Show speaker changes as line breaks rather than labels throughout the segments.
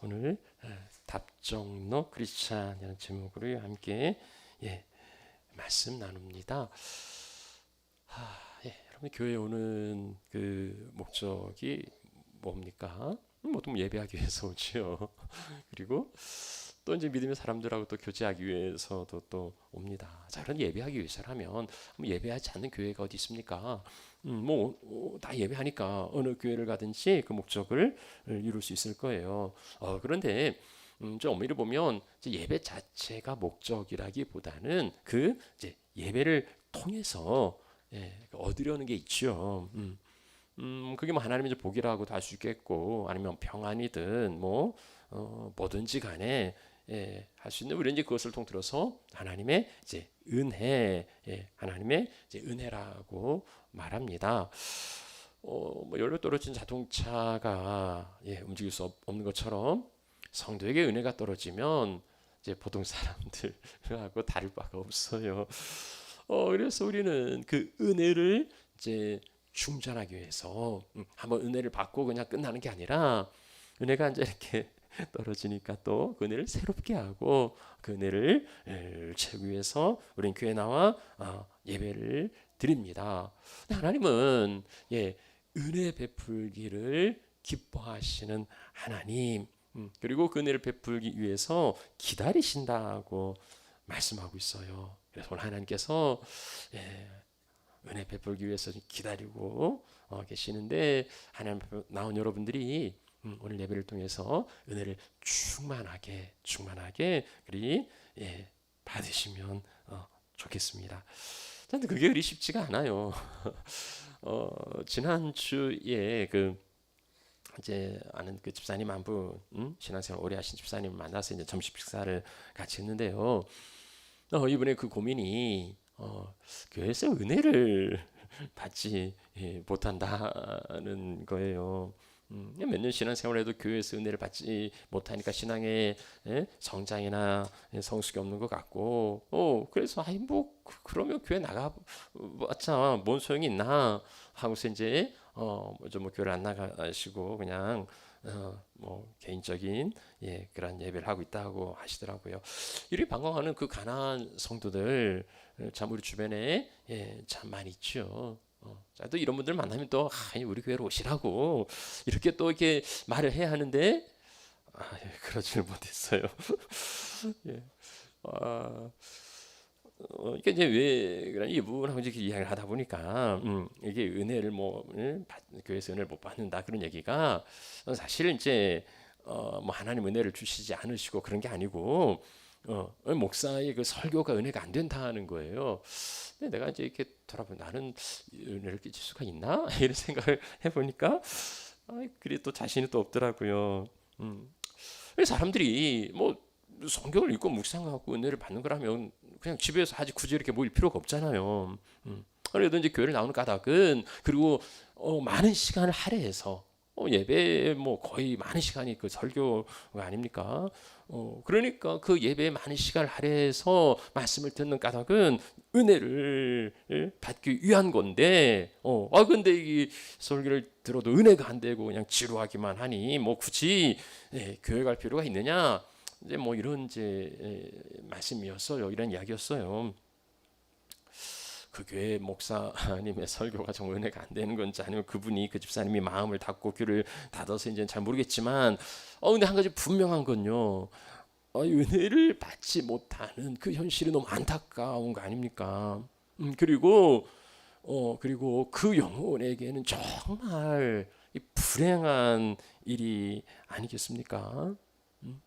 오늘 답정너 크리스찬이라는 제목으로 함께 말씀 나눕니다. 여러분 교회 오는 그 목적이 뭡니까? 보통 예배하기 위해서 오지요. 그리고 또 이제 믿음의 사람들하고 또 교제하기 위해서도 또 옵니다. 자, 그런 예배하기 위해서라면 예배하지 않는 교회가 어디 있습니까? 다 예배하니까 어느 교회를 가든지 그 목적을 이룰 수 있을 거예요. 그런데 좀 엄밀히 보면 이제 예배 자체가 목적이라기보다는 그 이제 예배를 통해서 얻으려는 게 있죠. 그게 뭐 하나님의 복이라고도 할 수 있겠고, 아니면 평안이든 뭐든지 간에 할 수 있는 우리는 이제 그것을 통틀어서 하나님의 이제 은혜, 하나님의 이제 은혜라고 말합니다. 연료 떨어진 자동차가 움직일 수 없는 것처럼 성도에게 은혜가 떨어지면 이제 보통 사람들하고 다를 바가 없어요. 그래서 우리는 그 은혜를 이제 충전하기 위해서 한번 은혜를 받고 그냥 끝나는 게 아니라 은혜가 이제 이렇게 떨어지니까 또 그 은혜를 새롭게 하고 그 은혜를 채우기 위해서 우리는 교회 나와 예배를 드립니다. 하나님은 은혜 베풀기를 기뻐하시는 하나님, 그리고 그 은혜를 베풀기 위해서 기다리신다고 말씀하고 있어요. 그래서 오늘 하나님께서 은혜 베풀기 위해서 기다리고 계시는데, 하나님 앞에 나온 여러분들이 오늘 예배를 통해서 은혜를 충만하게 그리 받으시면 좋겠습니다. 근데 그게 그리 쉽지가 않아요. 지난주에 이제 아는 그 집사님 한 분, 신앙생활 오래 하신 집사님 만나서 이제 점심 식사를 같이 했는데요. 이번에 그 고민이 교회에서 은혜를 받지 못한다는 거예요. 몇 년 신앙생활에도 교회에서 은혜를 받지 못하니까 신앙의 성장이나 성숙이 없는 것 같고, 그래서 그러면 교회 나가봤자 뭔 소용이 있나 하고서 이제 교회를 안 나가시고 그냥 개인적인 그런 예배를 하고 있다고 하시더라고요. 이렇게 방황하는 그 가난한 성도들 참 우리 주변에 참 많이 있죠. 또 이런 분들 만나면 또 우리 교회로 오시라고 이렇게 또 이렇게 말을 해야 하는데 그러지를 못했어요. 예. 이게 이제 왜 그런 이분하고 이렇게 이야기를 하다 보니까 이게 은혜를 교회에서 은혜를 못 받는다 그런 얘기가 사실 이제 하나님 은혜를 주시지 않으시고 그런 게 아니고 목사의 그 설교가 은혜가 안 된다는 거예요. 근데 내가 이제 이렇게 돌아보면 나는 은혜를 끼칠 수가 있나 이런 생각을 해보니까 그래 또 자신이 또 없더라고요. 사람들이 성경을 읽고 묵상하고 은혜를 받는 거라면 그냥 집에서 하지 굳이 이렇게 모일 필요가 없잖아요. 그래도 이제 교회를 나오는 까닭은, 그리고 많은 시간을 할애해서 예배에 거의 많은 시간이 그 설교가 아닙니까? 그러니까 그 예배에 많은 시간을 할애해서 말씀을 듣는 까닭은 은혜를 받기 위한 건데, 근데 이 설교를 들어도 은혜가 안 되고 그냥 지루하기만 하니 굳이 교회 갈 필요가 있느냐? 이제 이런 이제 말씀이었어요. 이런 이야기였어요. 그 교회 목사님의 설교가 정 은혜가 안 되는 건지, 아니면 그분이 그 집사님이 마음을 닫고 귀를 닫아서 이제 잘 모르겠지만, 근데 한 가지 분명한 건요. 은혜를 받지 못하는 그 현실이 너무 안타까운 거 아닙니까? 그리고 그 영혼에게는 정말 불행한 일이 아니겠습니까?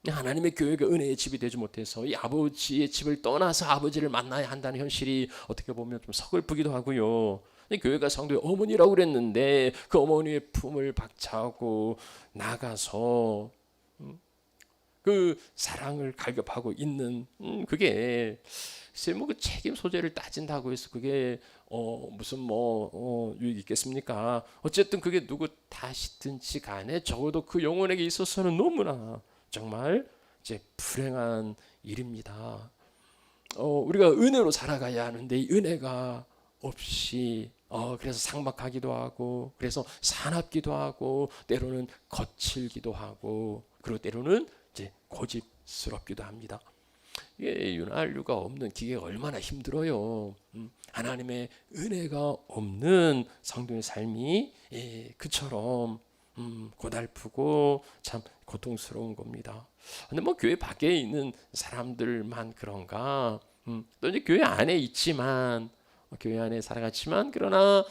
하나님의 교회가 은혜의 집이 되지 못해서 이 아버지의 집을 떠나서 아버지를 만나야 한다는 현실이 어떻게 보면 좀 서글프기도 하고요. 교회가 성도의 어머니라고 그랬는데 그 어머니의 품을 박차고 나가서 그 사랑을 갈급하고 있는 그게 그 책임 소재를 따진다고 해서 그게 무슨 유익이 있겠습니까? 어쨌든 그게 누구 탓이든지 간에 적어도 그 영혼에게 있어서는 너무나 정말 이제 불행한 일입니다. 우리가 은혜로 살아가야 하는데 이 은혜가 없이 그래서 삭막하기도 하고, 그래서 사납기도 하고, 때로는 거칠기도 하고, 그리고 때로는 이제 고집스럽기도 합니다. 이게 윤활유가 없는 기계가 얼마나 힘들어요. 하나님의 은혜가 없는 성도의 삶이 그처럼 고달프고 참 고통스러운 겁니다. 근데 뭐 교회 밖에 있는 사람들만 그런가? 또 이제 교회 안에 있지만 교회 안에 살아갔지만 그러나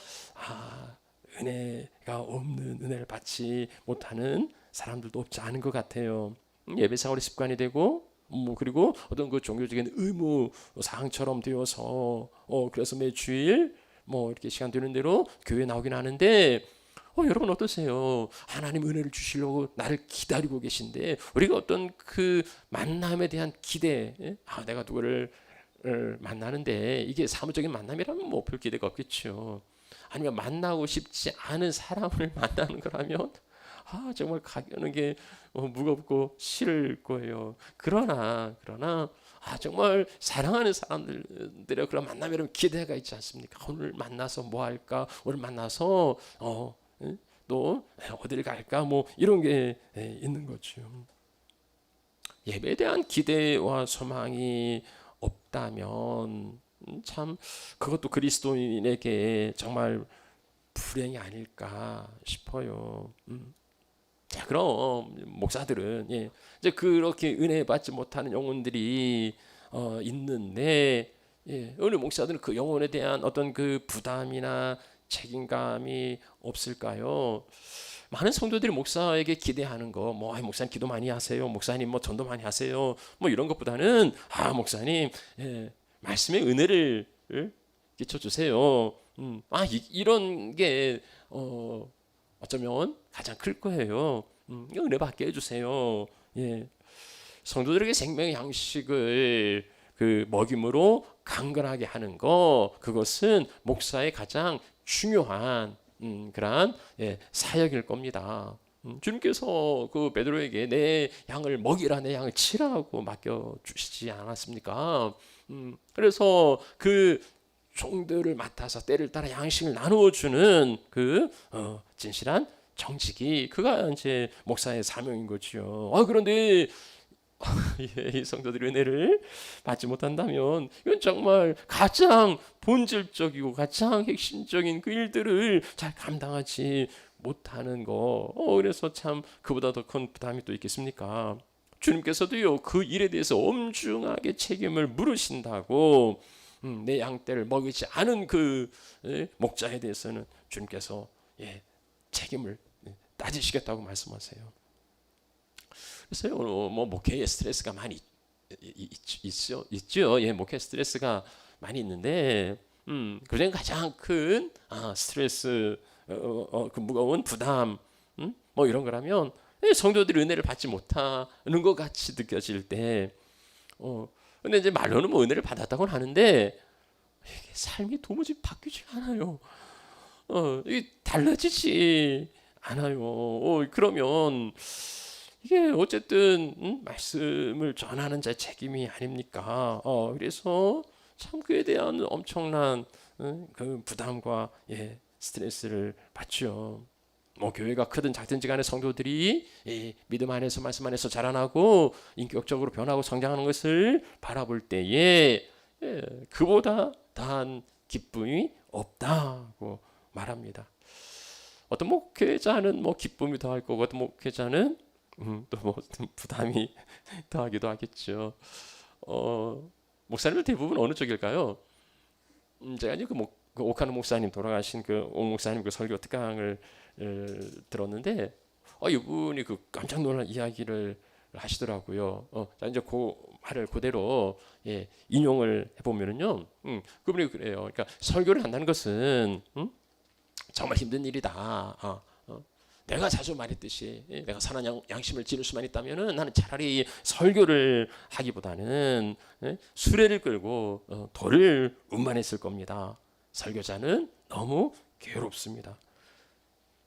은혜가 없는 은혜를 받지 못하는 사람들도 없지 않은 것 같아요. 예배 생활이 습관이 되고 그리고 어떤 그 종교적인 의무 사항처럼 되어서 그래서 매 주일 뭐 이렇게 시간 되는 대로 교회 나오긴 하는데 여러분 어떠세요? 하나님 은혜를 주시려고 나를 기다리고 계신데 우리가 어떤 그 만남에 대한 기대, 내가 누구를 만나는데 이게 사무적인 만남이라면 뭐 별 기대가 없겠죠. 아니면 만나고 싶지 않은 사람을 만나는 거라면 정말 가기는 게 무겁고 싫을 거예요. 그러나 정말 사랑하는 사람들의 그런 만남이라면 기대가 있지 않습니까? 오늘 만나서 뭐 할까? 오늘 만나서 또 어디를 갈까? 뭐 이런 게 있는 거죠. 예배에 대한 기대와 소망이 없다면 참 그것도 그리스도인에게 정말 불행이 아닐까 싶어요. 자, 그럼 목사들은 이제 그렇게 은혜 받지 못하는 영혼들이 있는데 어느 목사들은 그 영혼에 대한 어떤 그 부담이나 책임감이 없을까요? 많은 성도들이 목사에게 기대하는 거, 목사님 기도 많이 하세요, 목사님 뭐 전도 많이 하세요, 뭐 이런 것보다는 목사님 말씀의 은혜를 끼쳐주세요. 이런 게 어쩌면 가장 클 거예요. 은혜 받게 해주세요. 성도들에게 생명의 양식을 그 먹임으로 강건하게 하는 거, 그것은 목사의 가장 중요한 그러한 사역일 겁니다. 주님께서 그 베드로에게 내 양을 먹이라, 내 양을 치라고 맡겨 주시지 않았습니까? 그래서 그 종들을 맡아서 때를 따라 양식을 나누어 주는 그 진실한 정직이 그가 이제 목사의 사명인 거지요. 그런데 이 성도들이 은혜를 받지 못한다면 이건 정말 가장 본질적이고 가장 핵심적인 그 일들을 잘 감당하지 못하는 거. 그래서 참 그보다 더 큰 부담이 또 있겠습니까? 주님께서도요 그 일에 대해서 엄중하게 책임을 물으신다고. 내 양떼를 먹이지 않은 그 목자에 대해서는 주님께서 책임을 따지시겠다고 말씀하세요. 그래서 뭐 목회에 스트레스가 많이 있죠. 목회 스트레스가 많이 있는데 그중 가장 큰 스트레스, 그 무거운 부담, 뭐 이런 거라면 성도들이 은혜를 받지 못하는 것 같이 느껴질 때, 근데 이제 말로는 뭐 은혜를 받았다고는 하는데 이게 삶이 도무지 바뀌지 않아요. 이게 달라지지 않아요. 그러면 이게 어쨌든 말씀을 전하는 자의 책임이 아닙니까? 그래서 참 그에 대한 엄청난 그 부담과 스트레스를 받죠. 뭐 교회가 크든 작든지 간에 성도들이 믿음 안에서 말씀 안에서 자라나고 인격적으로 변하고 성장하는 것을 바라볼 때에 그보다 더한 기쁨이 없다고 말합니다. 어떤 목회자는 뭐 기쁨이 더할 거고 어떤 목회자는 또 뭐 부담이 더하기도 하겠죠. 목사님들 대부분 어느 쪽일까요? 제가 이제 그 오카노 목사님 돌아가신 그 오 목사님 그 설교 특강을 들었는데 이분이 그 깜짝 놀란 이야기를 하시더라고요. 자 이제 그 말을 그대로 인용을 해보면은요, 그분이 그래요. 그러니까 설교를 한다는 것은 정말 힘든 일이다. 내가 자주 말했듯이 내가 선한 양심을 지닐 수만 있다면은 나는 차라리 설교를 하기보다는 수레를 끌고 돌을 운반했을 겁니다. 설교자는 너무 괴롭습니다.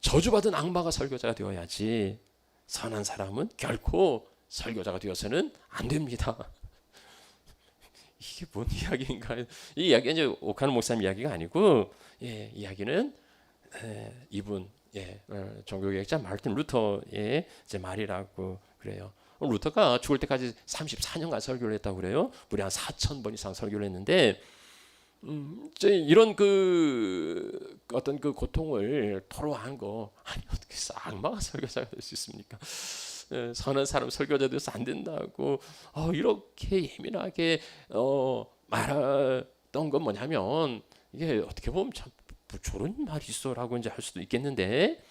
저주받은 악마가 설교자가 되어야지 선한 사람은 결코 설교자가 되어서는 안 됩니다. 이게 뭔 이야기인가요? 이 이야기가 이제 오카노 목사님 이야기가 아니고 이야기는 이분 종교개혁자 마르틴 루터의 이제 말이라고 그래요. 루터가 죽을 때까지 34년간 설교를 했다고 그래요. 무려 한 4,000번 이상 설교를 했는데 이런 그 어떤 그 고통을 토로한 거 아니 어떻게 악마가 설교자가 될 수 있습니까? 선한 사람 설교자 돼서 안 된다고 이렇게 예민하게 말했던 건 뭐냐면 이게 어떻게 보면 참 저런 말이 있어라고 이제 할 수도 있겠는데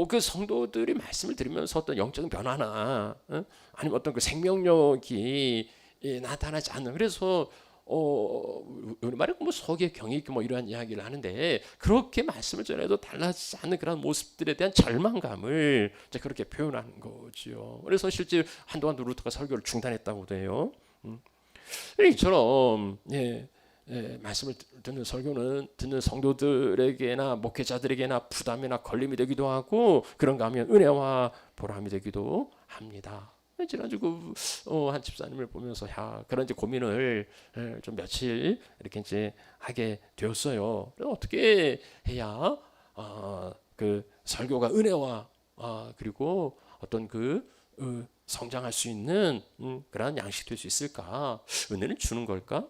그 성도들이 말씀을 들으면서 어떤 영적인 변화나 아니면 어떤 그 생명력이 나타나지 않는 그래서 우리말에 뭐 속에 경이 있고 뭐 이러한 이야기를 하는데 그렇게 말씀을 전해도 달라지지 않는 그런 모습들에 대한 절망감을 이제 그렇게 표현하는 거죠. 그래서 실제 한동안 루터가 설교를 중단했다고도 해요. 이처럼 말씀을 듣는 설교는 듣는 성도들에게나 목회자들에게나 부담이나 걸림이 되기도 하고 그런가 하면 은혜와 보람이 되기도 합니다. 지난주 한 집사님을 보면서 그런 이제 고민을 좀 며칠 이렇게 이제 하게 되었어요. 어떻게 해야 그 설교가 은혜와 그리고 어떤 성장할 수 있는 그런 양식이 될 수 있을까? 은혜는 주는 걸까?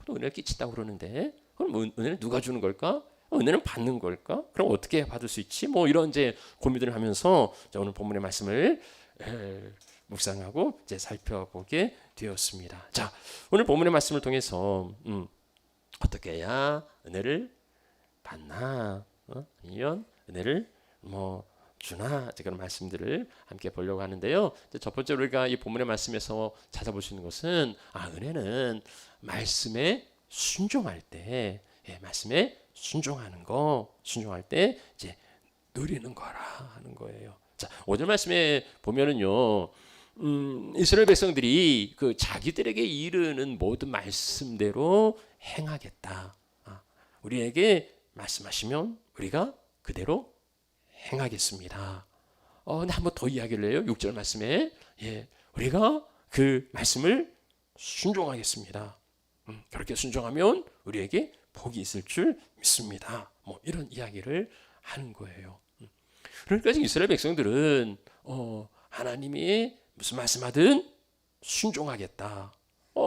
은혜를 끼친다고 그러는데 그럼 은혜는 누가 주는 걸까? 은혜는 받는 걸까? 그럼 어떻게 받을 수 있지? 뭐 이런 이제 고민들을 하면서 오늘 본문의 말씀을 묵상하고 이제 살펴보게 되었습니다. 자, 오늘 본문의 말씀을 통해서 어떻게 해야 은혜를 받나? 아니면 은혜를 뭐 주나? 그런 말씀들을 함께 보려고 하는데요. 첫 번째 우리가 이 본문의 말씀에서 찾아볼 수 있는 것은 은혜는 말씀에 순종할 때, 말씀에 순종할 때 이제 누리는 거라 하는 거예요. 자, 5절 말씀에 보면은요. 이스라엘 백성들이 그 자기들에게 이르는 모든 말씀대로 행하겠다. 우리에게 말씀하시면 우리가 그대로 행하겠습니다. 근데 한번 더 이야기를 해요. 6절 말씀에 우리가 그 말씀을 순종하겠습니다. 그렇게 순종하면 우리에게 복이 있을 줄 믿습니다. 뭐 이런 이야기를 하는 거예요. 그러니까 이스라엘 백성들은 하나님이 무슨 말씀하든 순종하겠다.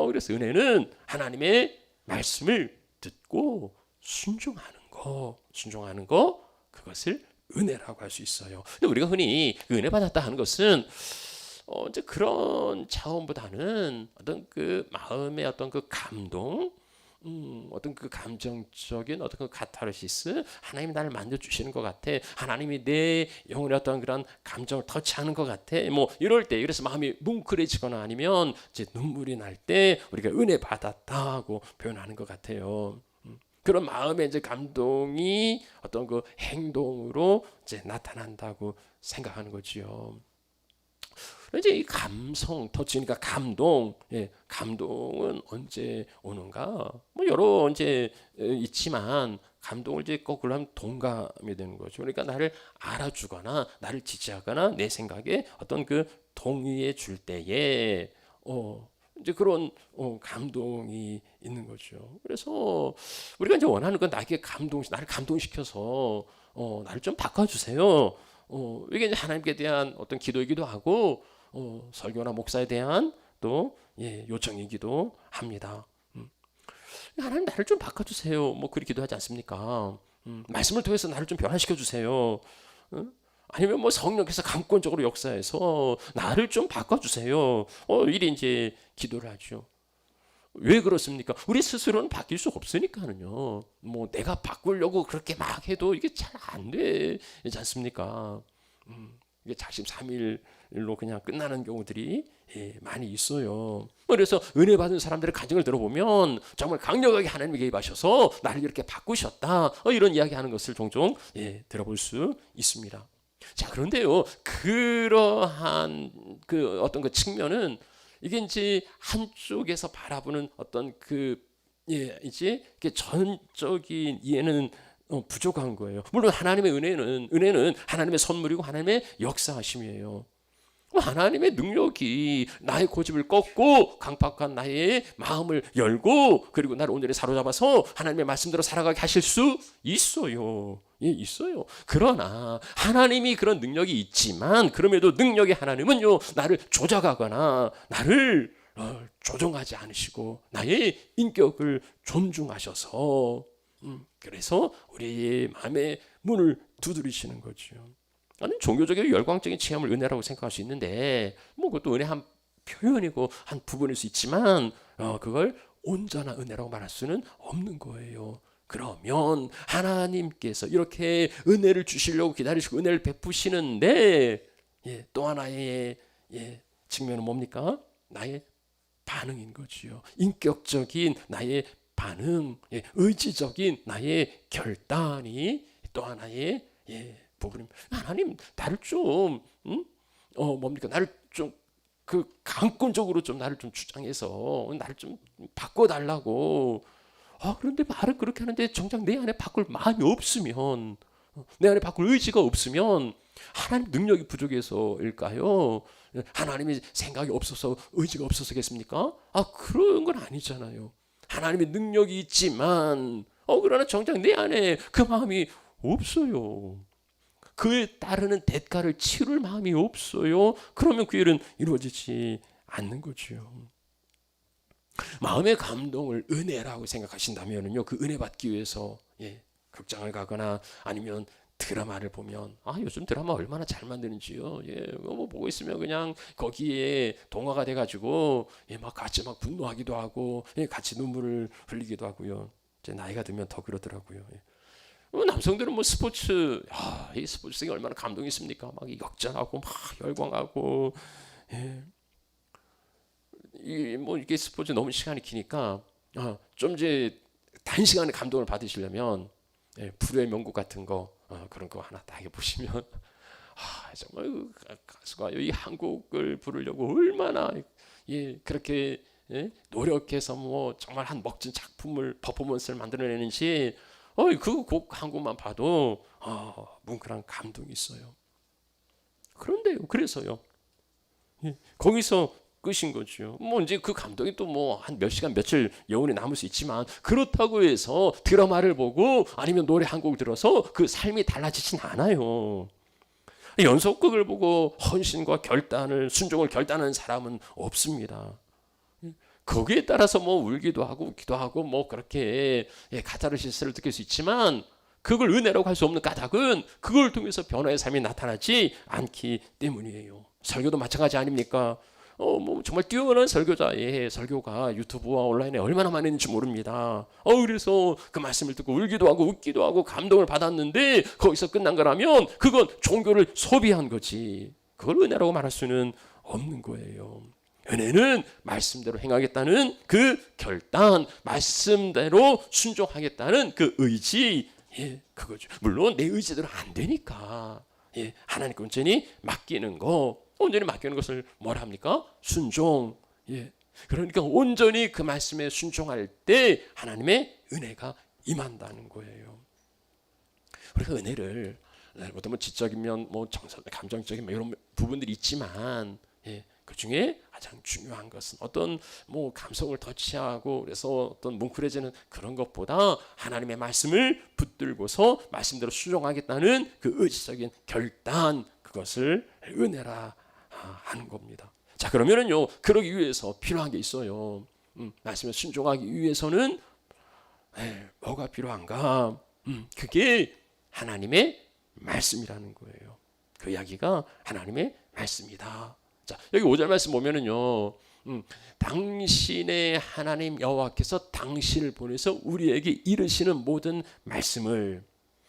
그래서 은혜는 하나님의 말씀을 듣고 순종하는 거 그것을 은혜라고 할 수 있어요. 근데 우리가 흔히 은혜 받았다 하는 것은 이제 그런 차원보다는 어떤 그 마음의 어떤 그 감동, 어떤 그 감정적인 어떤 그 카타르시스, 하나님이 나를 만져 주시는 것 같아. 하나님이 내 영혼의 어떤 그런 감정을 터치하는 것 같아. 뭐 이럴 때 그래서 마음이 뭉클해지거나 아니면 이제 눈물이 날 때 우리가 은혜 받았다고 표현하는 것 같아요. 그런 마음의 이제 감동이 어떤 그 행동으로 이제 나타난다고 생각하는 거지요. 이제 이 감성, 터치니까 감동은 언제 오는가? 뭐 여러 이제 있지만 감동을 이제 거꾸로 하면 동감이 되는 거죠. 그러니까 나를 알아주거나 나를 지지하거나 내 생각에 어떤 그 동의해 줄 때에 이제 그런 감동이 있는 거죠. 그래서 우리가 이제 원하는 건 나를 감동시켜서 나를 좀 바꿔주세요. 이게 이제 하나님께 대한 어떤 기도이기도 하고 설교나 목사에 대한 또 요청이기도 합니다. 하나님 나를 좀 바꿔주세요. 뭐 그렇게 기도하지 않습니까? 말씀을 통해서 나를 좀 변화시켜 주세요. 아니면 뭐 성령께서 강권적으로 역사해서 나를 좀 바꿔주세요. 이리 이제 기도를 하죠. 왜 그렇습니까? 우리 스스로는 바뀔 수 없으니까는요. 뭐 내가 바꾸려고 그렇게 막 해도 이게 잘 안 되지 않습니까? 이게 작심삼일로 그냥 끝나는 경우들이 많이 있어요. 그래서 은혜 받은 사람들의 가정을 들어보면 정말 강력하게 하나님이 개입하셔서 나를 이렇게 바꾸셨다. 이런 이야기하는 것을 종종 들어볼 수 있습니다. 자, 그런데요, 그러한 그 어떤 그 측면은 이게 이제 한쪽에서 바라보는 어떤 이제 전적인 이해는 부족한 거예요. 물론 하나님의 은혜는 하나님의 선물이고 하나님의 역사하심이에요. 하나님의 능력이 나의 고집을 꺾고 강팍한 나의 마음을 열고 그리고 나를 온전히 사로잡아서 하나님의 말씀대로 살아가게 하실 수 있어요. 예, 있어요. 그러나 하나님이 그런 능력이 있지만 그럼에도 능력의 하나님은요 나를 조작하거나 나를 조종하지 않으시고 나의 인격을 존중하셔서 그래서 우리의 마음의 문을 두드리시는 거죠. 나는 종교적이고 열광적인 체험을 은혜라고 생각할 수 있는데 뭐 그것도 은혜 한 표현이고 한 부분일 수 있지만 그걸 온전한 은혜라고 말할 수는 없는 거예요. 그러면 하나님께서 이렇게 은혜를 주시려고 기다리시고 은혜를 베푸시는데 또 하나의 측면은 뭡니까? 나의 반응인 거지요. 인격적인 나의 반응, 의지적인 나의 결단이 또 하나의 부분입니다. 하나님 나를 좀 뭡니까? 나를 좀 그 강권적으로 좀 나를 좀 주장해서 나를 좀 바꿔달라고. 그런데 말을 그렇게 하는데 정작 내 안에 바꿀 마음이 없으면, 내 안에 바꿀 의지가 없으면 하나님 능력이 부족해서일까요? 하나님이 생각이 없어서 의지가 없어서겠습니까? 그런 건 아니잖아요. 하나님의 능력이 있지만 그러나 정작 내 안에 그 마음이 없어요. 그에 따르는 대가를 치를 마음이 없어요. 그러면 그 일은 이루어지지 않는 거죠. 마음의 감동을 은혜라고 생각하신다면요, 그 은혜 받기 위해서 극장을 가거나 아니면 드라마를 보면 요즘 드라마 얼마나 잘 만드는지요. 뭐 보고 있으면 그냥 거기에 동화가 돼가지고 막 같이 막 분노하기도 하고 같이 눈물을 흘리기도 하고요. 이제 나이가 들면 더 그러더라고요. 남성들은 뭐 스포츠, 이 스포츠성이 얼마나 감동이 있습니까? 막 역전하고 막 열광하고, 뭐 이게 스포츠 너무 시간이 기니까 좀 이제 단시간에 감동을 받으시려면 불후의 명곡 같은 거 그런 거 하나 딱 보시면 정말 가수가 이 한국을 부르려고 얼마나 그렇게 노력해서 뭐 정말 한 멋진 작품을 퍼포먼스를 만들어내는지 그 곡 한 곡만 봐도 뭉클한 감동이 있어요. 그런데요, 그래서요, 거기서 끝인 거죠. 뭐 이제 그 감동이 또 뭐 한 몇 시간 며칠 영원히 남을 수 있지만 그렇다고 해서 드라마를 보고 아니면 노래 한 곡 들어서 그 삶이 달라지진 않아요. 연속극을 보고 헌신과 결단을 순종을 결단하는 사람은 없습니다. 거기에 따라서 뭐 울기도 하고 웃기도 하고 뭐 그렇게 카타르시스를 느낄 수 있지만 그걸 은혜라고 할 수 없는 까닭은 그걸 통해서 변화의 삶이 나타나지 않기 때문이에요. 설교도 마찬가지 아닙니까? 뭐 정말 뛰어난 설교자의 설교가 유튜브와 온라인에 얼마나 많이 있는지 모릅니다. 그래서 그 말씀을 듣고 울기도 하고 웃기도 하고 감동을 받았는데 거기서 끝난 거라면 그건 종교를 소비한 거지. 그걸 은혜라고 말할 수는 없는 거예요. 은혜는 말씀대로 행하겠다는 그 결단, 말씀대로 순종하겠다는 그 의지, 그거죠. 물론 내 의지대로 안 되니까 하나님께 온전히 맡기는 거, 온전히 맡기는 것을 뭐라 합니까? 순종. 그러니까 온전히 그 말씀에 순종할 때 하나님의 은혜가 임한다는 거예요. 우리가 은혜를 어떤 지적이면 뭐 정서, 감정적인 뭐 이런 부분들이 있지만 그 중에 가장 중요한 것은 어떤 뭐 감성을 터치하고 그래서 어떤 뭉클해지는 그런 것보다 하나님의 말씀을 붙들고서 말씀대로 순종하겠다는 그 의지적인 결단, 그것을 은혜라 하는 겁니다. 자, 그러면은요, 그러기 위해서 필요한 게 있어요. 말씀에 순종하기 위해서는 뭐가 필요한가? 그게 하나님의 말씀이라는 거예요. 그 이야기가 하나님의 말씀이다. 자, 여기 5절 말씀 보면은요, 당신의 하나님 여호와께서 당신을 보내서 우리에게 이르시는 모든 말씀을,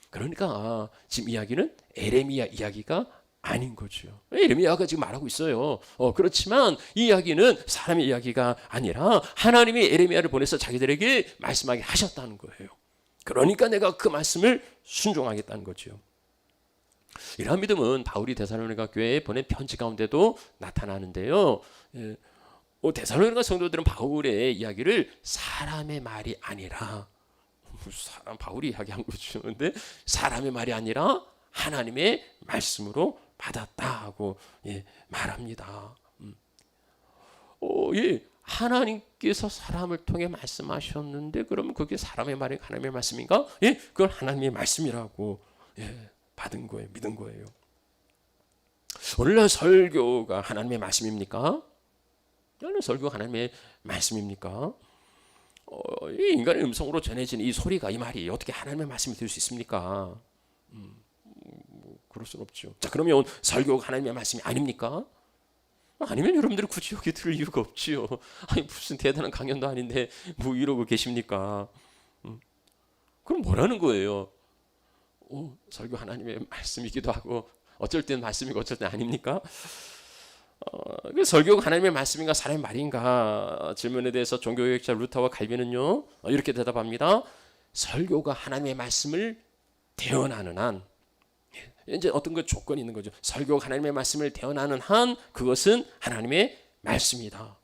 그러니까 지금 이야기는 에레미야 이야기가 아닌 거죠. 에레미야가 지금 말하고 있어요. 그렇지만 이 이야기는 사람의 이야기가 아니라 하나님이 에레미야를 보내서 자기들에게 말씀하게 하셨다는 거예요. 그러니까 내가 그 말씀을 순종하겠다는 거죠. 이러한 믿음은 바울이 데살로니가 교회에 보낸 편지 가운데도 나타나는데요. 데살로니가 성도들은 바울의 이야기를 사람의 말이 아니라, 바울이 이야기한 거죠. 근데 사람의 말이 아니라 하나님의 말씀으로 받았다고 말합니다. 하나님께서 사람을 통해 말씀하셨는데 그러면 그게 사람의 말이 하나님의 말씀인가? 그걸 하나님의 말씀이라고 받은 거예요. 믿은 거예요. 오늘날 설교가 하나님의 말씀입니까? 오늘 설교가 하나님의 말씀입니까? 이 인간의 음성으로 전해진 이 소리가, 이 말이 어떻게 하나님의 말씀이 될 수 있습니까? 그럴 수는 없죠. 자, 그러면 설교가 하나님의 말씀이 아닙니까? 아니면 여러분들이 굳이 여기 들을 이유가 없지요. 아니, 무슨 대단한 강연도 아닌데 뭐 이러고 계십니까? 그럼 뭐라는 거예요? 설교 하나님의 말씀이기도 하고 어쩔 땐 말씀이고 어쩔 땐 아닙니까? 그 설교가 하나님의 말씀인가 사람의 말인가 질문에 대해서 종교개혁자 루터와 칼빈은요 이렇게 대답합니다. 설교가 하나님의 말씀을 대언하는 한, 이제 어떤 그 조건이 있는 거죠. 설교가 하나님의 말씀을 대언하는 한 그것은 하나님의 말씀이다.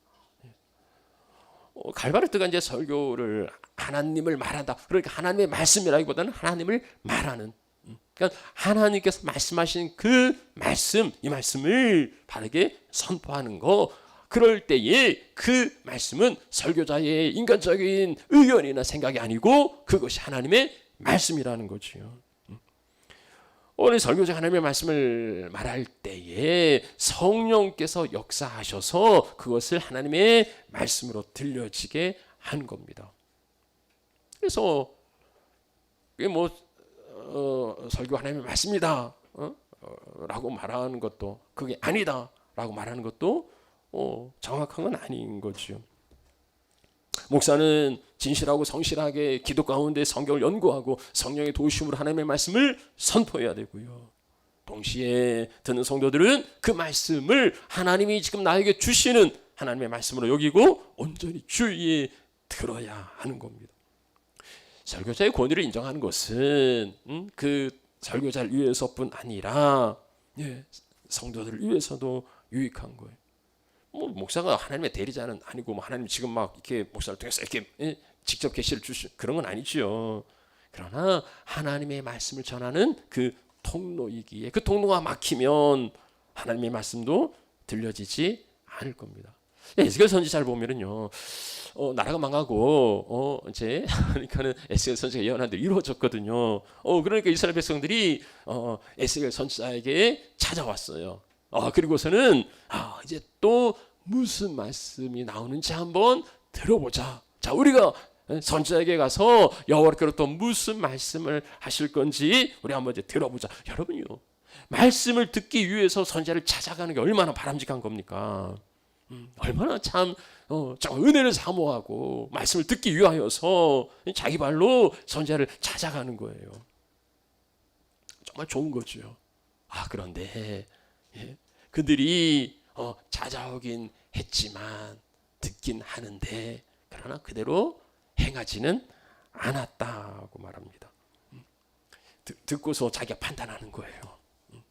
갈바르트가 이제 설교를 하나님을 말한다. 그러니까 하나님의 말씀이라기보다는 하나님을 말하는. 그러니까 하나님께서 말씀하신 그 말씀, 이 말씀을 바르게 선포하는 거. 그럴 때에 그 말씀은 설교자의 인간적인 의견이나 생각이 아니고 그것이 하나님의 말씀이라는 거지요. 오늘 설교자가 하나님의 말씀을 말할 때에 성령께서 역사하셔서 그것을 하나님의 말씀으로 들려지게 하는 겁니다. 그래서 그게 설교 하나님의 말씀이다 라고 말하는 것도, 그게 아니다 라고 말하는 것도 정확한 건 아닌 거죠. 목사는 진실하고 성실하게 기도 가운데 성경을 연구하고 성령의 도우심으로 하나님의 말씀을 선포해야 되고요. 동시에 듣는 성도들은 그 말씀을 하나님이 지금 나에게 주시는 하나님의 말씀으로 여기고 온전히 주의에 들어야 하는 겁니다. 설교자의 권위를 인정하는 것은 그 설교자를 위해서뿐 아니라 성도들을 위해서도 유익한 거예요. 목사가 하나님의 대리자는 아니고 하나님 지금 막 이렇게 목사를 통해서 이렇게 직접 계시를 주시 그런 건 아니죠. 그러나 하나님의 말씀을 전하는 그 통로이기에 그 통로가 막히면 하나님의 말씀도 들려지지 않을 겁니다. 에스겔 선지자를 보면은요, 나라가 망하고 이제 그러니까는 에스겔 선지자가 예언한 대로 이루어졌거든요. 그러니까 이스라엘 백성들이 에스겔 선지자에게 찾아왔어요. 그리고서는 이제 또 무슨 말씀이 나오는지 한번 들어보자. 자, 우리가 선지자에게 가서 여호와께로 또 무슨 말씀을 하실 건지 우리 한번 이제 들어보자. 여러분요, 말씀을 듣기 위해서 선지자를 찾아가는 게 얼마나 바람직한 겁니까? 얼마나 참 은혜를 사모하고 말씀을 듣기 위하여서 자기 발로 선지자를 찾아가는 거예요. 정말 좋은 거죠. 그런데 그들이 찾아오긴 했지만 듣긴 하는데 그러나 그대로 행하지는 않았다고 말합니다. 듣고서 자기가 판단하는 거예요.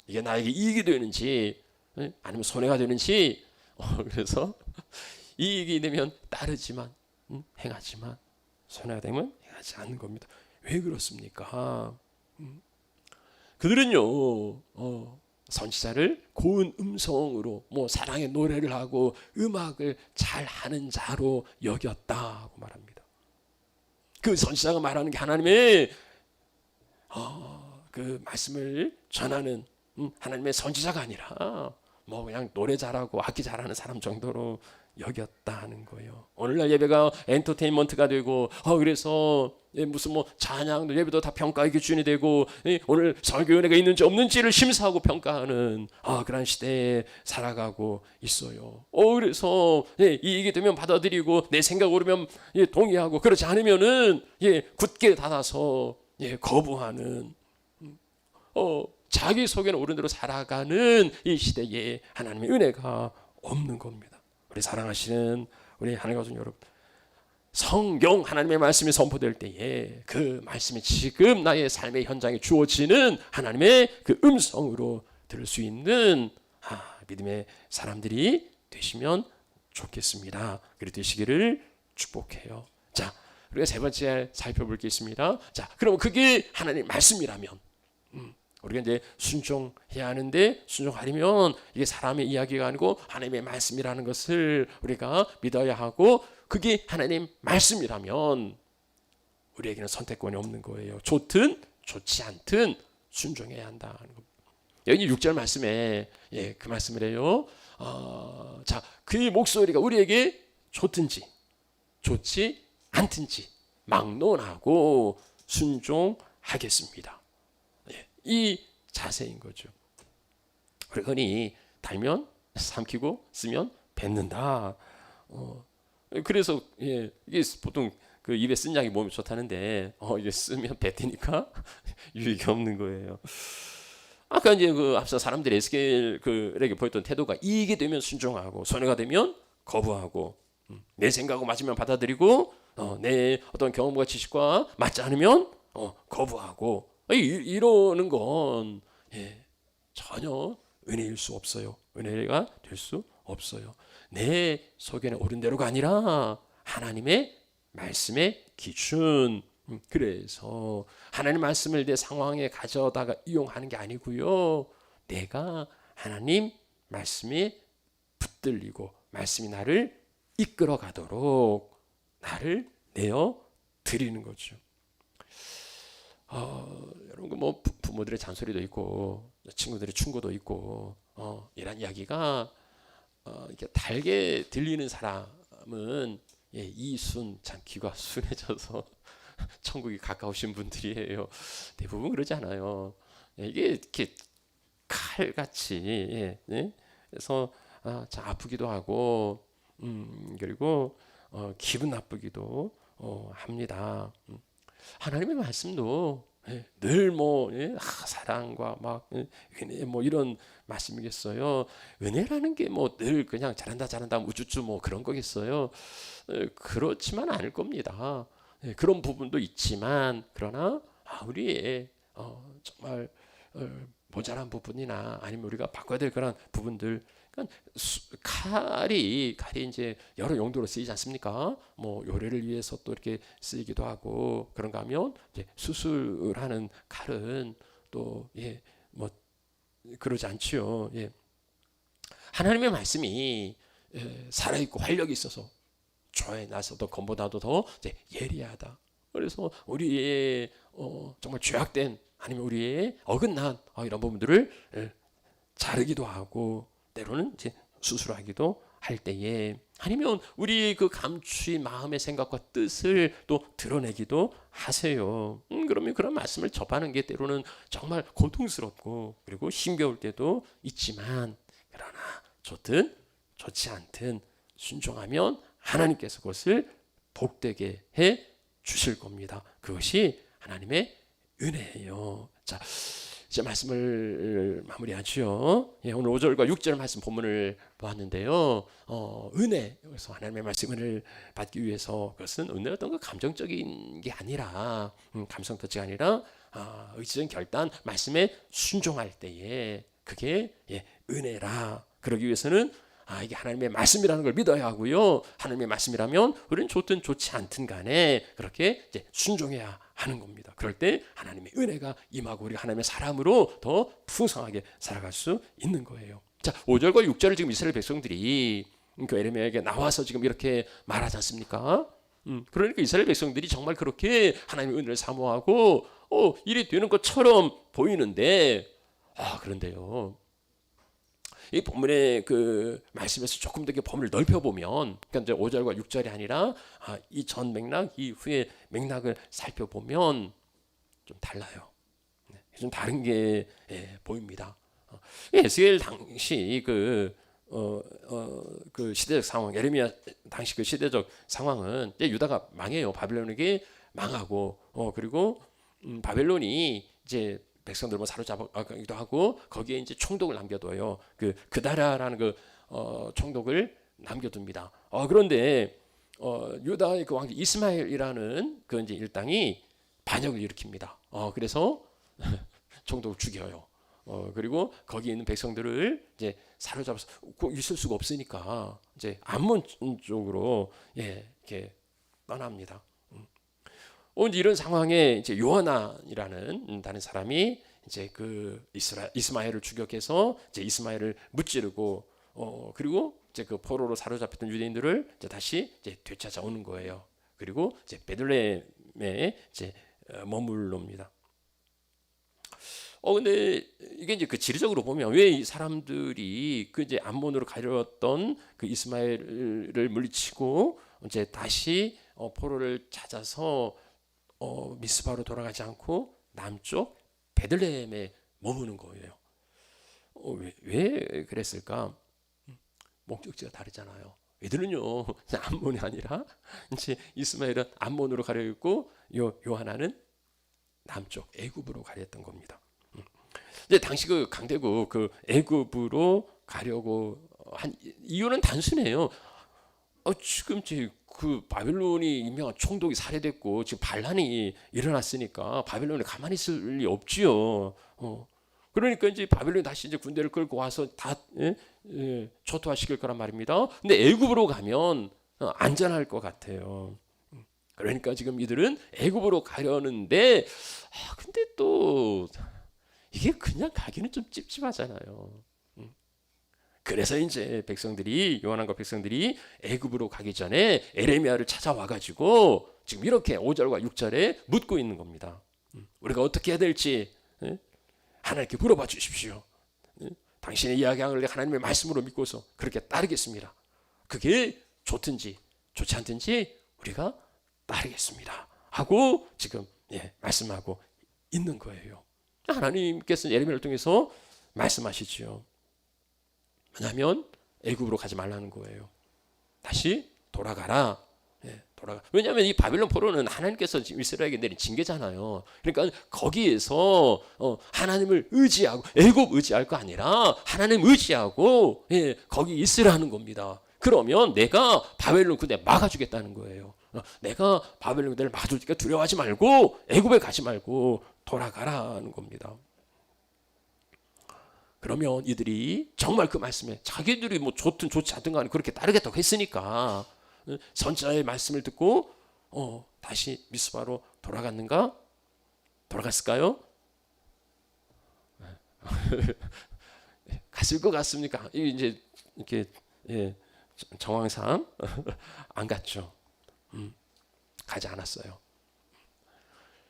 이게 나에게 이익이 되는지 아니면 손해가 되는지. 그래서 이익이 되면 따르지만 행하지만 손해가 되면 행하지 않는 겁니다. 왜 그렇습니까? 그들은요 선지자를 고운 음성으로 사랑의 노래를 하고 음악을 잘 하는 자로 여겼다고 말합니다. 그 선지자가 말하는 게 하나님의 그 말씀을 전하는 하나님의 선지자가 아니라 그냥 노래 잘하고 악기 잘하는 사람 정도로 여겼다는 거예요. 오늘날 예배가 엔터테인먼트가 되고 그래서 무슨 찬양도 예배도 다 평가의 기준이 되고 오늘 설교 은혜가 있는지 없는지를 심사하고 평가하는 그런 시대에 살아가고 있어요. 그래서 이익이 되면 받아들이고 내 생각 오르면 동의하고 그렇지 않으면은 굳게 닫아서 거부하는 자기 속에는 옳은 대로 살아가는 이 시대에 하나님의 은혜가 없는 겁니다. 우리 사랑하시는 우리 하나님 가족 여러분, 성경 하나님의 말씀이 선포될 때에 그 말씀이 지금 나의 삶의 현장에 주어지는 하나님의 그 음성으로 들을 수 있는 믿음의 사람들이 되시면 좋겠습니다. 그리 되시기를 축복해요. 자, 우리가 세 번째 살펴볼 게 있습니다. 자, 그럼 그게 하나님의 말씀이라면 우리가 이제 순종해야 하는데 순종하려면 이게 사람의 이야기가 아니고 하나님의 말씀이라는 것을 우리가 믿어야 하고 그게 하나님 말씀이라면 우리에게는 선택권이 없는 거예요. 좋든 좋지 않든 순종해야 한다는 겁니다. 여기 6절 말씀에 그 말씀을 해요. 자, 그의 목소리가 우리에게 좋든지 좋지 않든지 막론하고 순종하겠습니다. 이 자세인 거죠. 그러니 달면 삼키고 쓰면 뱉는다. 그래서 이게 보통 그 입에 쓴 약이 몸에 좋다는데 이게 쓰면 뱉으니까 유익이 없는 거예요. 아까 이제 그 앞서 사람들이 에스겔에게 보였던 태도가 이익이 되면 순종하고 손해가 되면 거부하고 내 생각하고 맞으면 받아들이고 내 어떤 경험과 지식과 맞지 않으면 거부하고 이러는 건 전혀 은혜일 수 없어요. 은혜가 될 수 없어요. 내 소견에 옳은 대로가 아니라 하나님의 말씀의 기준. 그래서 하나님 말씀을 내 상황에 가져다가 이용하는 게 아니고요. 내가 하나님 말씀에 붙들리고 말씀이 나를 이끌어 가도록 나를 내어 드리는 거죠. 여러분 뭐 부모들의 잔소리도 있고 친구들의 충고도 있고 이런 이야기가 이렇게 달게 들리는 사람은 이순 참 귀가 순해져서 천국이 가까우신 분들이에요. 대부분 그러지 않아요. 이게 이렇게 칼같이 그래서 참 아프기도 하고 그리고 기분 나쁘기도 합니다. 하나님의 말씀도 늘 뭐 사랑과 막 은혜 뭐 이런 말씀이겠어요. 은혜라는 게 뭐 늘 그냥 잘한다 우쭈쭈 뭐 그런 거겠어요. 그렇지만 않을 겁니다. 그런 부분도 있지만 그러나 우리의 정말 모자란 부분이나 아니면 우리가 바꿔야 될 그런 부분들, 그러니까 칼이 이제 여러 용도로 쓰이지 않습니까? 뭐 요리를 위해서 또 이렇게 쓰이기도 하고 그런가 하면 이제 수술하는 칼은 또 뭐 그러지 않지요. 하나님의 말씀이 살아있고 활력이 있어서 조에 나서도 검보다도 더 예리하다. 그래서 우리의 정말 죄악된 아니면 우리의 어긋난 이런 부분들을 자르기도 하고 때로는 이제 수술하기도 할 때에 아니면 우리 그 감추인 마음의 생각과 뜻을 또 드러내기도 하세요. 그러면 그런 말씀을 접하는 게 때로는 정말 고통스럽고 그리고 힘겨울 때도 있지만 그러나 좋든 좋지 않든 순종하면 하나님께서 그것을 복되게 해 주실 겁니다. 그것이 하나님의 은혜예요. 자, 이제 말씀을 마무리하죠. 오늘 5절과 6절 말씀 본문을 보았는데요. 은혜, 그래서 하나님의 말씀을 받기 위해서 그것은 은혜가 어떤 그 감정적인 게 아니라 감성 터치가 아니라 의지적인 결단, 말씀에 순종할 때에 그게 은혜라. 그러기 위해서는 이게 하나님의 말씀이라는 걸 믿어야 하고요. 하나님의 말씀이라면 우리는 좋든 좋지 않든 간에 그렇게 이제 순종해야 하는 겁니다. 그럴 때 하나님의 은혜가 임하고 우리가 하나님의 사람으로 더 풍성하게 살아갈 수 있는 거예요. 자, 5절과 6절을 지금 이스라엘 백성들이 그 에레미야에게 나와서 지금 이렇게 말하지 않습니까? 그러니까 이스라엘 백성들이 정말 그렇게 하나님의 은혜를 사모하고 일이 되는 것처럼 보이는데 그런데요. 이 본문의 그 말씀에서 조금 더 범위를 넓혀 보면, 그러니까 이제 5절과 6절이 아니라 이 전 맥락 이후의 맥락을 살펴보면 좀 달라요. 좀 다른 게 보입니다. 에스겔 당시 그 시대적 상황, 예레미야 당시 그 시대적 상황은 이제 유다가 망해요. 바벨론에게 망하고 그리고 바벨론이 이제 백성들 뭐 사로잡기도 하고 거기에 이제 총독을 남겨둬요. 그다라라는 그 총독을 남겨둡니다. 그런데 유다의 그 왕자 이스마엘이라는 그 이제 일당이 반역을 일으킵니다. 그래서 총독을 죽여요. 그리고 거기 있는 백성들을 이제 사로잡아서 있을 수가 없으니까 이제 암몬 쪽으로 이렇게 떠납니다. 이제 이런 상황에 이제 요하난이라는 다른 사람이 이제 그 이스마엘을 추격해서 이제 이스마엘을 무찌르고 그리고 이제 그 포로로 사로잡혔던 유대인들을 이제 다시 이제 되찾아오는 거예요. 그리고 이제 베들레헴에 이제 머물러옵니다. 근데 이게 이제 그 지리적으로 보면 왜 이 사람들이 그 이제 암몬으로 가려웠던 그 이스마엘을 물리치고 이제 다시 포로를 찾아서 미스바로 돌아가지 않고 남쪽 베들레헴에 머무는 거예요. 왜 그랬을까? 목적지가 다르잖아요. 이들은요 암몬이 아니라 이제 이스마엘은 암몬으로 가려 있고 요하나는 남쪽 애굽으로 가려했던 겁니다. 이제 당시 그 강대국 그 애굽으로 가려고 한 이유는 단순해요. 지금 그 바빌론이 임명한 총독이 살해됐고 지금 반란이 일어났으니까 바빌론이 가만히 있을 리 없지요. 그러니까 이제 바빌론이 다시 이제 군대를 끌고 와서 다 초토화시킬 거란 말입니다. 근데 애굽으로 가면 안전할 것 같아요. 그러니까 지금 이들은 애굽으로 가려는데 근데 또 이게 그냥 가기는 좀 찝찝하잖아요. 그래서 이제 백성들이 요한과 백성들이 애굽으로 가기 전에 에레미야를 찾아와 가지고 지금 이렇게 5절과 6절에 묻고 있는 겁니다. 우리가 어떻게 해야 될지 하나님께 물어봐 주십시오. 당신의 이야기를 하나님의 말씀으로 믿고서 그렇게 따르겠습니다. 그게 좋든지 좋지 않든지 우리가 따르겠습니다 하고 지금 말씀하고 있는 거예요. 하나님께서 에레미야를 통해서 말씀하시지요. 왜냐하면 애굽으로 가지 말라는 거예요. 다시 돌아가라. 돌아가. 왜냐하면 이 바빌론 포로는 하나님께서 이스라엘에게 내린 징계잖아요. 그러니까 거기에서 하나님을 의지하고 애굽 의지할 거 아니라 하나님 의지하고 거기 있으라는 겁니다. 그러면 내가 바벨론 군대 막아주겠다는 거예요. 내가 바벨론 군대를 막아주니까 두려워하지 말고 애굽에 가지 말고 돌아가라는 겁니다. 그러면 이들이 정말 그 말씀에 자기들이 뭐 좋든 좋지 않든 간에 그렇게 따르겠다고 했으니까 선지자의 말씀을 듣고 다시 미스바로 돌아갔는가? 돌아갔을까요? 갔을 것 같습니까? 이제 이렇게 정황상 안 갔죠. 가지 않았어요.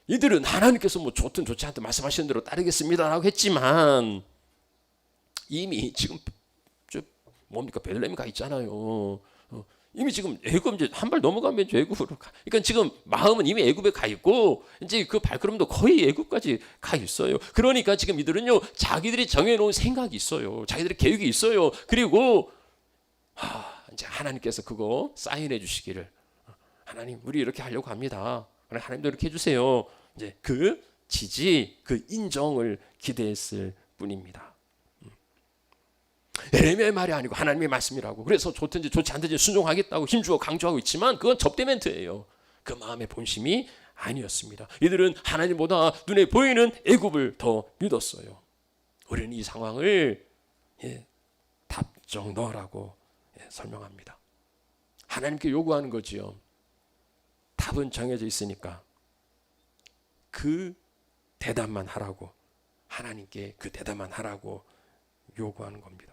이들은 하나님께서 뭐 좋든 좋지 않든 말씀하시는 대로 따르겠습니다라고 했지만 이미 지금 뭡니까 베들레헴에 가 있잖아요. 이미 지금 애굽 이제 한 발 넘어가면 이제 애굽으로 가. 그러니까 지금 마음은 이미 애굽에 가 있고 이제 그 발걸음도 거의 애굽까지 가 있어요. 그러니까 지금 이들은요 자기들이 정해놓은 생각이 있어요. 자기들의 계획이 있어요. 그리고 이제 하나님께서 그거 사인해 주시기를 하나님 우리 이렇게 하려고 합니다. 하나님도 이렇게 해주세요. 이제 그 지지 그 인정을 기대했을 뿐입니다. 에레미야의 말이 아니고 하나님의 말씀이라고. 그래서 좋든지 좋지 않든지 순종하겠다고 힘주어 강조하고 있지만 그건 접대 멘트예요. 그 마음의 본심이 아니었습니다. 이들은 하나님보다 눈에 보이는 애굽을 더 믿었어요. 우리는 이 상황을 답정 너라고 설명합니다. 하나님께 요구하는 거지요. 답은 정해져 있으니까 그 대답만 하라고 하나님께 그 대답만 하라고 요구하는 겁니다.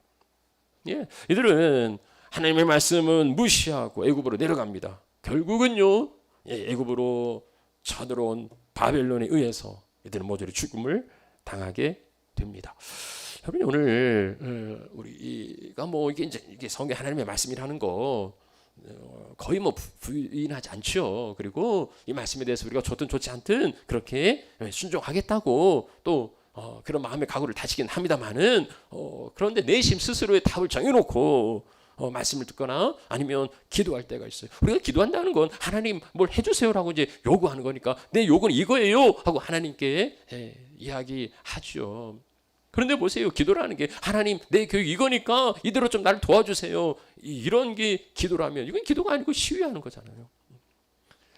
이들은 하나님의 말씀은 무시하고 애굽으로 내려갑니다. 결국은요 애굽으로 쳐들어온 바벨론에 의해서 이들은 모조리 죽음을 당하게 됩니다. 여러분 오늘 우리가 뭐 이게 성경 하나님의 말씀이라는 거 거의 뭐 부인하지 않죠. 그리고 이 말씀에 대해서 우리가 좋든 좋지 않든 그렇게 순종하겠다고 또 그런 마음의 각오를 다지긴 합니다만은 그런데 내심 스스로의 답을 정해놓고 말씀을 듣거나 아니면 기도할 때가 있어요. 우리가 기도한다는 건 하나님 뭘 해주세요라고 이제 요구하는 거니까 내 요구는 이거예요 하고 하나님께 이야기하죠. 그런데 보세요. 기도라는 게 하나님 내 교육 이거니까 이대로 좀 나를 도와주세요. 이런 게 기도라면 이건 기도가 아니고 시위하는 거잖아요.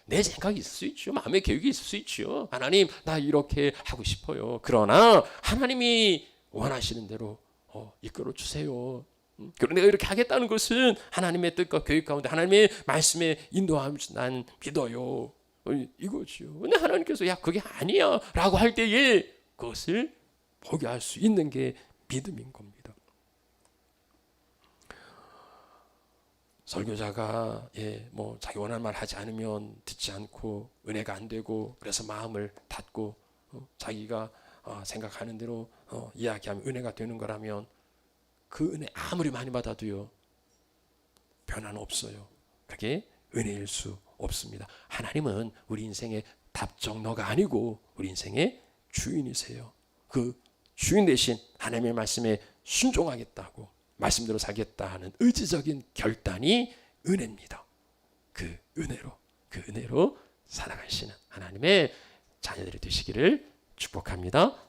내 생각이 있을 수 있죠. 마음의 계획이 있을 수 있죠. 하나님 나 이렇게 하고 싶어요. 그러나 하나님이 원하시는 대로 이끌어 주세요. 그런데 내가 이렇게 하겠다는 것은 하나님의 뜻과 계획 가운데 하나님의 말씀에 인도함을 난 믿어요. 이거죠. 근데 하나님께서 야 그게 아니야 라고 할 때에 그것을 포기할 수 있는 게 믿음인 겁니다. 설교자가 뭐 자기 원하는 말 하지 않으면 듣지 않고 은혜가 안 되고 그래서 마음을 닫고 자기가 생각하는 대로 이야기하면 은혜가 되는 거라면 그 은혜 아무리 많이 받아도요 변화는 없어요. 그게 은혜일 수 없습니다. 하나님은 우리 인생의 답정너가 아니고 우리 인생의 주인이세요. 그 주인 대신 하나님의 말씀에 순종하겠다고 말씀대로 살겠다 하는 의지적인 결단이 은혜입니다. 그 은혜로 살아가시는 하나님의 자녀들이 되시기를 축복합니다.